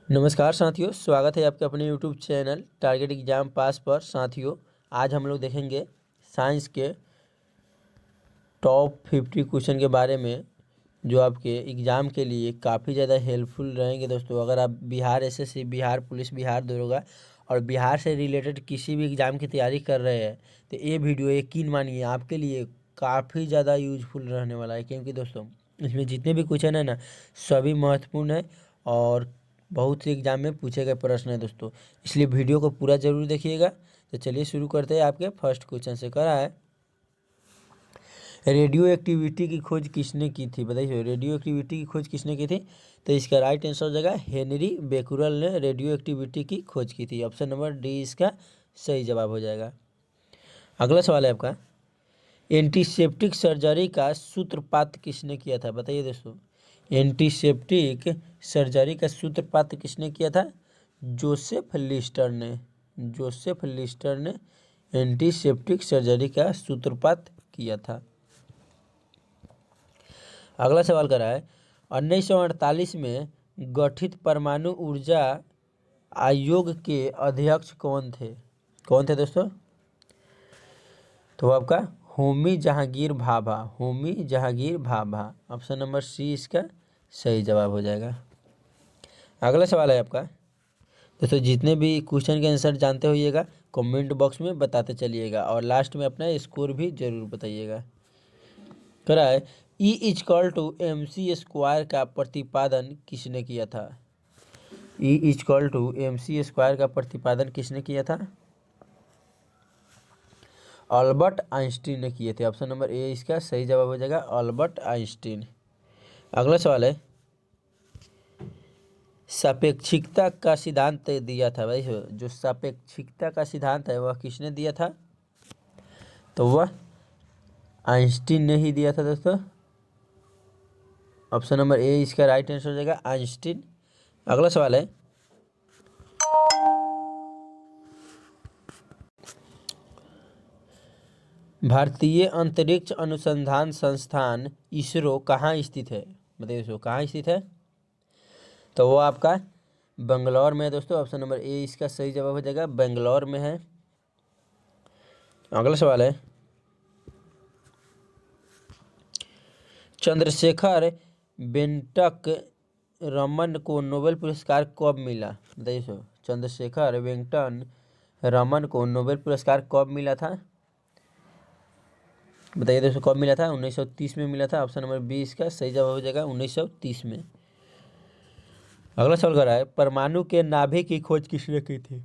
नमस्कार साथियों, स्वागत है आपके अपने यूट्यूब चैनल टारगेट एग्जाम पास पर। साथियों, आज हम लोग देखेंगे साइंस के टॉप 50 क्वेश्चन के बारे में जो आपके एग्ज़ाम के लिए काफ़ी ज़्यादा हेल्पफुल रहेंगे। दोस्तों, अगर आप बिहार एसएससी, बिहार पुलिस, बिहार दरोगा और बिहार से रिलेटेड किसी भी एग्ज़ाम की तैयारी कर रहे हैं तो ये वीडियो यकीन मानिए आपके लिए काफ़ी ज़्यादा यूजफुल रहने वाला है, क्योंकि दोस्तों इसमें जितने भी क्वेश्चन है ना सभी महत्वपूर्ण है और बहुत से एग्जाम में पूछे गए प्रश्न है दोस्तों, इसलिए वीडियो को पूरा जरूर देखिएगा। तो चलिए शुरू करते हैं। आपके फर्स्ट क्वेश्चन से करा है, रेडियो एक्टिविटी की खोज किसने की थी? बताइए, रेडियो एक्टिविटी की खोज किसने की थी? तो इसका राइट आंसर हो जाएगा हेनरी बेकुरल ने रेडियो एक्टिविटी की खोज की थी। ऑप्शन नंबर डी इसका सही जवाब हो जाएगा। अगला सवाल है आपका, एंटीसेप्टिक सर्जरी का सूत्रपात किसने किया था? बताइए दोस्तों, एंटीसेप्टिक सर्जरी का सूत्रपात किसने किया था? जोसेफ लिस्टर ने। जोसेफ लिस्टर ने एंटीसेप्टिक सर्जरी का सूत्रपात किया था। अगला सवाल कर रहा है, 1948 में गठित परमाणु ऊर्जा आयोग के अध्यक्ष कौन थे? कौन थे दोस्तों? तो आपका Homi Jehangir Bhabha. Homi Jehangir Bhabha. Option number C इसका सही जवाब हो जाएगा। अगला सवाल है आपका, दोस्तों जितने भी क्वेश्चन के आंसर जानते होइएगा कमेंट बॉक्स में बताते चलिएगा और लास्ट में अपना स्कोर भी जरूर बताइएगा। कह रहा है, E equal to M C square का प्रतिपादन किसने किया था? E equal to M C square का प्रतिपादन किसने किया था? अल्बर्ट आइंस्टीन ने किए थे। ऑप्शन नंबर ए इसका सही जवाब हो जाएगा, अल्बर्ट आइंस्टीन। अगला सवाल है, सापेक्षिकता का सिद्धांत दिया था भाई, जो सापेक्षिकता का सिद्धांत है वह किसने दिया था? तो वह आइंस्टीन ने ही दिया था दोस्तों। ऑप्शन नंबर ए इसका राइट आंसर हो जाएगा, आइंस्टीन। अगला सवाल है, भारतीय अंतरिक्ष अनुसंधान संस्थान इसरो कहाँ स्थित है? बताइए दोस्तों, कहाँ स्थित है? तो वो आपका बेंगलोर में है दोस्तों। ऑप्शन नंबर ए इसका सही जवाब हो जाएगा, बेंगलोर में है। अगला सवाल है, चंद्रशेखर वेंकट रमन को नोबेल पुरस्कार कब मिला? बताइए सो, चंद्रशेखर वेंकट रमन को नोबेल पुरस्कार कब मिला था? बताइए दोस्तों, कब मिला था? 1930 में मिला था। ऑप्शन नंबर बी इसका सही जवाब हो जाएगा, 1930 में। अगला सवाल कर रहा है, परमाणु के नाभिक की खोज किसने की थी?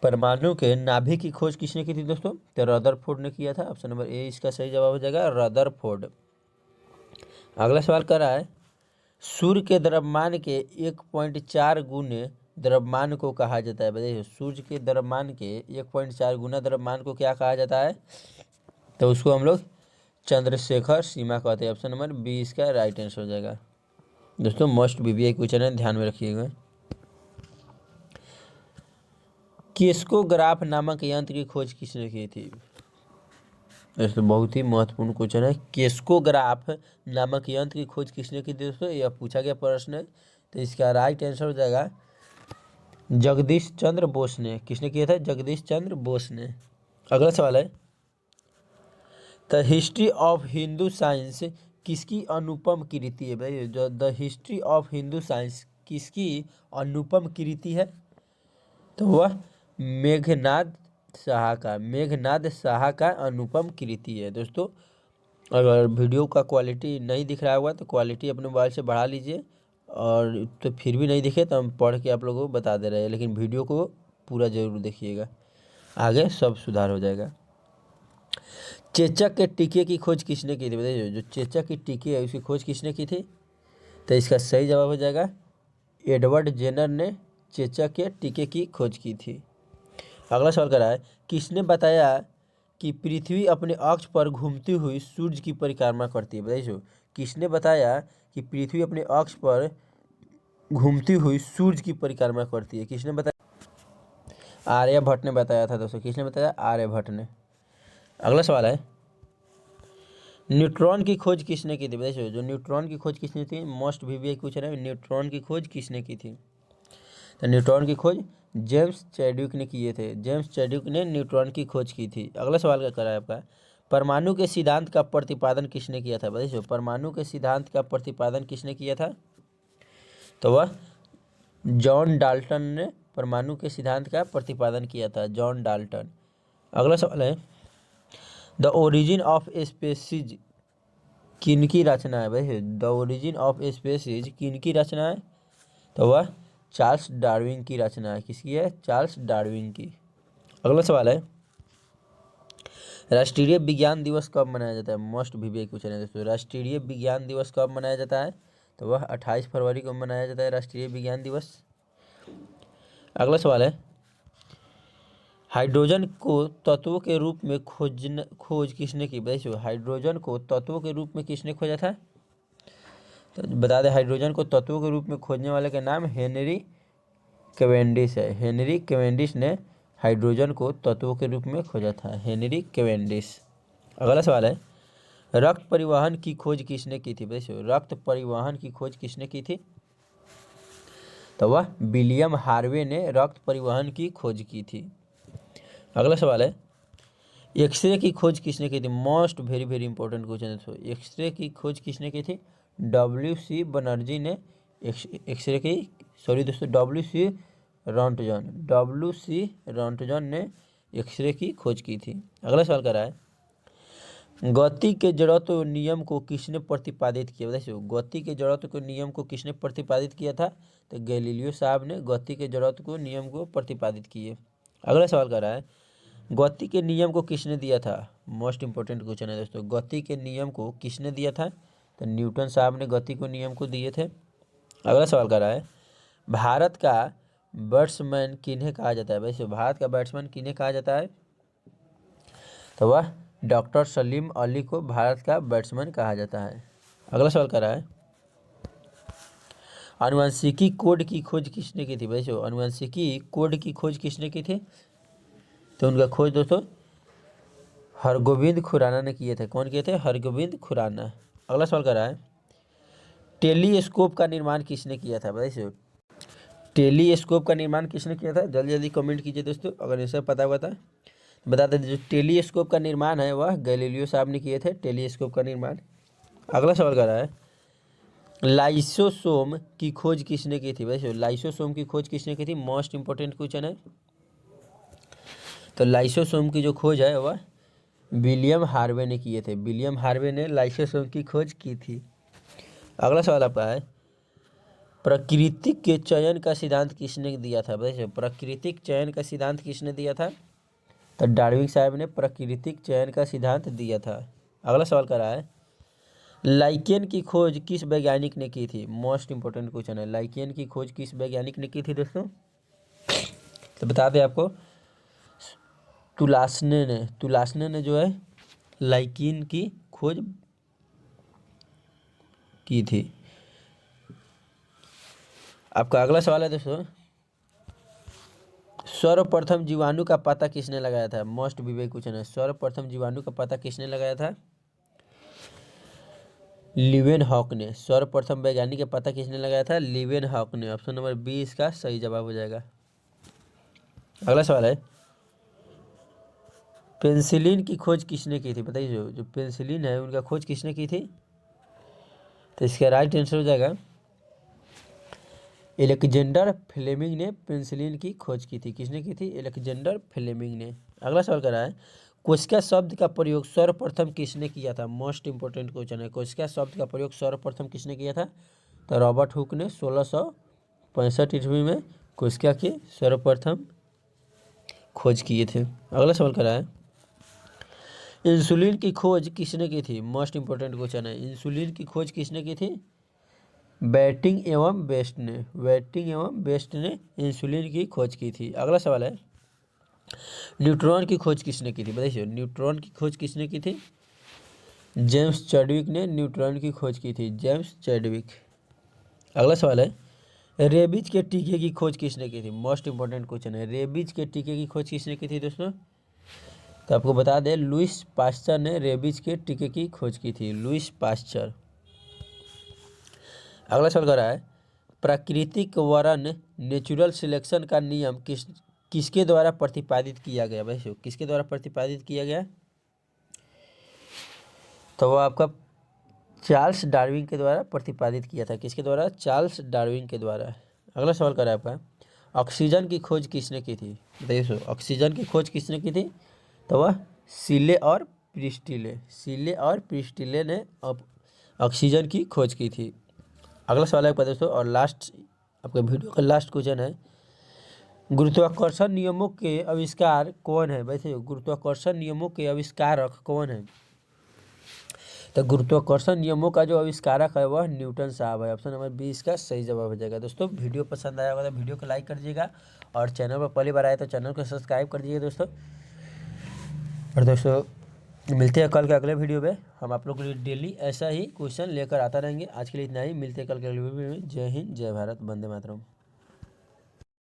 परमाणु के नाभिक की खोज किसने की थी दोस्तों? तो रदरफोर्ड ने किया था। ऑप्शन नंबर ए इसका सही जवाब हो जाएगा, रदरफोर्ड। अगला सवाल कर रहा है, सूर्य के द्रव्यमान के 1.4 गुने द्रव्यमान को कहा जाता है? बताइए, सूर्य के द्रव्यमान के 1.4 गुना द्रव्यमान को क्या कहा जाता है? तो उसको हम लोग चंद्रशेखर सीमा कहते हैं। ऑप्शन नंबर बी इसका राइट आंसर हो जाएगा। दोस्तों मोस्ट बीबीआई क्वेश्चन है, ध्यान में रखिएगा। केस्कोग्राफ नामक यंत्र की खोज किसने की थी? दोस्तों बहुत ही महत्वपूर्ण क्वेश्चन है, केस्कोग्राफ नामक यंत्र की खोज किसने की थी दोस्तों? यह पूछा गया प्रश्न है। तो इसका राइट आंसर हो जाएगा जगदीश चंद्र बोस ने। किसने किया था? जगदीश चंद्र बोस ने। अगला सवाल है, the history of Hindu science किसकी अनुपम कृति है? भाई, जो the history of Hindu science किसकी अनुपम कृति है? तो वह मेघनाद साहा का, मेघनाद साहा का अनुपम कृति है। दोस्तों अगर वीडियो का क्वालिटी नहीं दिख रहा होगा तो क्वालिटी अपने मोबाइल से बढ़ा लीजिए, और तो फिर भी नहीं दिखे तो हम पढ़ के आप लोगों को बता दे रहे हैं, लेकिन वीडियो को पूरा जरूर देखिएगा, आगे सब सुधार हो जाएगा। चेचक के टीके की खोज किसने की थी? बताइए, जो चेचक की टीके है उसकी खोज किसने की थी? तो इसका सही जवाब हो जाएगा, एडवर्ड जेनर ने चेचक के टीके की खोज की थी। अगला सवाल कर रहा है, किसने बताया कि पृथ्वी अपने अक्ष पर घूमती हुई सूर्य की परिक्रमा करती है? बताइए, किसने बताया कि पृथ्वी अपने अक्ष पर घूमती हुई सूर्य की परिक्रमा करती है? किसने बताया? आर्यभट्ट ने बताया था दोस्तों। किसने बताया? आर्यभट्ट ने। अगला सवाल है, न्यूट्रॉन की खोज किसने की थी? बताइए, जो न्यूट्रॉन की खोज किसने थी? मोस्ट वीवीआई पूछ रहा है, न्यूट्रॉन की खोज किसने की थी? तो न्यूट्रॉन की खोज जेम्स चैडविक ने किए थे। जेम्स चैडविक ने न्यूट्रॉन की खोज की थी। अगला सवाल क्या कर रहा है आपका, परमाणु के सिद्धांत का प्रतिपादन किसने किया था? बताइए, परमाणु के सिद्धांत का प्रतिपादन किसने किया था? तो वह जॉन डाल्टन ने परमाणु के सिद्धांत का प्रतिपादन किया था, जॉन डाल्टन। अगला सवाल है, द ओरिजिन ऑफ स्पेसीज किनकी रचना है? भाई, द ओरिजिन ऑफ स्पेसीज किनकी रचना है? तो वह चार्ल्स डार्विन की रचना है। किसकी है? चार्ल्स डार्विन की। अगला सवाल है, राष्ट्रीय विज्ञान दिवस कब मनाया जाता है? मोस्ट वीवीआई क्वेश्चन है दोस्तों। राष्ट्रीय विज्ञान दिवस कब मनाया जाता है? तो वह 28 फरवरी को मनाया जाता है, राष्ट्रीय विज्ञान दिवस। अगला सवाल है, हाइड्रोजन को तत्वों के रूप में खोज किसने की? बताइए, हाइड्रोजन को तत्वों के रूप में किसने खोजा था? तो बता दें, हाइड्रोजन को तत्वों के रूप में खोजने वाले का नाम हेनरी कैवेंडिश है। हेनरी कैवेंडिश ने हाइड्रोजन को तत्वों के रूप में खोजा था, हेनरी कैवेंडिश। अगला सवाल है, रक्त परिवहन की खोज किसने की थी? बताइए, रक्त परिवहन की खोज किसने की थी? तो वह विलियम हार्वे ने रक्त परिवहन की खोज की थी। अगला सवाल है, एक्सरे की खोज किसने की थी? Most very very important question है दोस्तों। एक्सरे की खोज किसने की थी? डब्ल्यू.सी. बनर्जी ने एक्सरे की, सॉरी दोस्तों, डब्ल्यू.सी. रॉन्टजन ने एक्सरे की खोज की थी। अगला सवाल कर रहा है, गति के जड़त्व नियम को किसने प्रतिपादित किया? बताइए, गति के जड़त्व के नियम को किसने प्रतिपादित किया था? तो गैलीलियो साहब ने गति के जड़त्व को नियम को प्रतिपादित किए। अगला सवाल कर रहा है, गति के नियम को किसने दिया था? मोस्ट इंपॉर्टेंट क्वेश्चन है दोस्तों। गति के नियम को किसने दिया था? तो न्यूटन साहब ने गति को नियम को दिए थे। अगला सवाल कर रहा है, भारत का बैट्समैन किन्हें कहा जाता है? वैसे भारत का बैट्समैन किन्हें कहा जाता है? तो वह डॉक्टर सलीम अली को भारत का बैट्समैन कहा जाता है। अगला सवाल कर रहा है, आनुवंशिकी कोड की खोज किसने की थी? वैसे आनुवंशिकी कोड की खोज किसने की थी? तो उनका खोज दोस्तों हरगोविंद खुराना ने किए थे। कौन किए थे? हरगोविंद खुराना। अगला सवाल कर रहा है, टेलीस्कोप का निर्माण किसने किया था? बताइए, टेलीस्कोप का निर्माण किसने किया था? जल्दी जल्दी कमेंट कीजिए दोस्तों, अगर इसे पता हुआ था बता दें। जो टेलीस्कोप का निर्माण है वह गैलीलियो साहब ने किए थे, टेलीस्कोप का निर्माण। अगला सवाल कर रहा है, लाइसोसोम की खोज किसने की थी? वैसे लाइसोसोम की खोज किसने की थी? मोस्ट इंपॉर्टेंट क्वेश्चन है। तो लाइसोसोम की जो खोज है वह विलियम हार्वे ने किए थे। विलियम हार्वे ने लाइसोसोम की खोज की थी। अगला सवाल आपका है, प्राकृतिक के चयन का सिद्धांत किसने दिया था? बताइए, प्राकृतिक चयन का सिद्धांत किसने दिया था? तो डार्विन साहब ने प्राकृतिक चयन का सिद्धांत दिया था। अगला सवाल कर रहा है, लाइकेन की खोज किस वैज्ञानिक ने की थी? मोस्ट इंपॉर्टेंट क्वेश्चन है, लाइकेन की खोज किस वैज्ञानिक ने की थी दोस्तों? तो बता दें आपको, तुलासने ने जो है लाइकेन की खोज की थी। आपका अगला सवाल है दोस्तों, सर्वप्रथम जीवाणु का पता किसने लगाया था? मोस्ट विवेक क्वेश्चन है, सर्वप्रथम जीवाणु का पता किसने लगाया था? लिवेन हॉक ने। सर्वप्रथम वैज्ञानिक का पता किसने लगाया था? लिवेन हॉक ने। ऑप्शन नंबर बी इसका सही जवाब हो जाएगा। अगला सवाल है, पेंसिलिन की खोज किसने की थी? बताइए, जो पेंसिलिन है उनका खोज किसने की थी? तो इसका राइट आंसर हो जाएगा, एलेक्जेंडर फ्लेमिंग ने पेंसिलिन की खोज की थी। किसने की थी? एलेक्जेंडर फ्लेमिंग ने। अगला सवाल कर रहा है, कोशिका शब्द का प्रयोग सर्वप्रथम किसने किया था? मोस्ट इंपॉर्टेंट क्वेश्चन है, कोशिका शब्द का प्रयोग सर्वप्रथम किसने किया था? तो रॉबर्ट हुक ने 1665 ईस्वी में कोशिका की सर्वप्रथम खोज किए थे। अगला सवाल कर रहा है, इंसुलिन की खोज किसने की थी? मोस्ट इंपॉर्टेंट क्वेश्चन है, इंसुलिन की खोज किसने की थी? बैटिंग एवं बेस्ट ने। बैटिंग एवं बेस्ट ने इंसुलिन की खोज की थी। अगला सवाल है, न्यूट्रॉन की खोज किसने की थी? बताइए, न्यूट्रॉन की खोज किसने की थी? जेम्स चैडविक ने न्यूट्रॉन की खोज की थी, जेम्स चैडविक। अगला सवाल है, रेबीज के टीके की खोज किसने की थी? मोस्ट इंपॉर्टेंट क्वेश्चन है, रेबीज के टीके की खोज किसने की थी दोस्तों? तो आपको बता दें लुईस पास्चर ने रेबीज के टीके की खोज की थी, लुईस पास्चर। अगला सवाल कर रहा है प्राकृतिक वरण नेचुरल सिलेक्शन का नियम किसके द्वारा प्रतिपादित किया गया। भाई किसके द्वारा प्रतिपादित किया गया, तो वो आपका चार्ल्स डार्विन के द्वारा प्रतिपादित किया था। किसके द्वारा, चार्ल्स डार्विन के द्वारा। अगला सवाल कर रहा है आपका ऑक्सीजन की खोज किसने की थी। देखो ऑक्सीजन की खोज किसने की थी, तो वह सीले और प्रिस्टिले, सीले और प्रिस्टिले ने ऑक्सीजन की खोज की थी। अगला सवाल है दोस्तों और लास्ट आपका वीडियो का लास्ट क्वेश्चन है गुरुत्वाकर्षण नियमों के आविष्कार कौन है। वैसे गुरुत्वाकर्षण नियमों के आविष्कारक कौन है, तो गुरुत्वाकर्षण नियमों का जो आविष्कारक है वह न्यूटन साहब है। ऑप्शन नंबर 20 का सही जवाब हो जाएगा। दोस्तों वीडियो पसंद आया होगा तो वीडियो को लाइक कर दीजिएगा और चैनल पर पहली बार आए तो चैनल को सब्सक्राइब कर दीजिएगा दोस्तों। और दोस्तों मिलते हैं कल के अगले वीडियो में, हम आप लोग के लिए डेली ऐसा ही क्वेश्चन लेकर आता रहेंगे। आज के लिए इतना ही, मिलते हैं कल के अगले वीडियो में। जय हिंद, जय भारत, वंदे मातरम।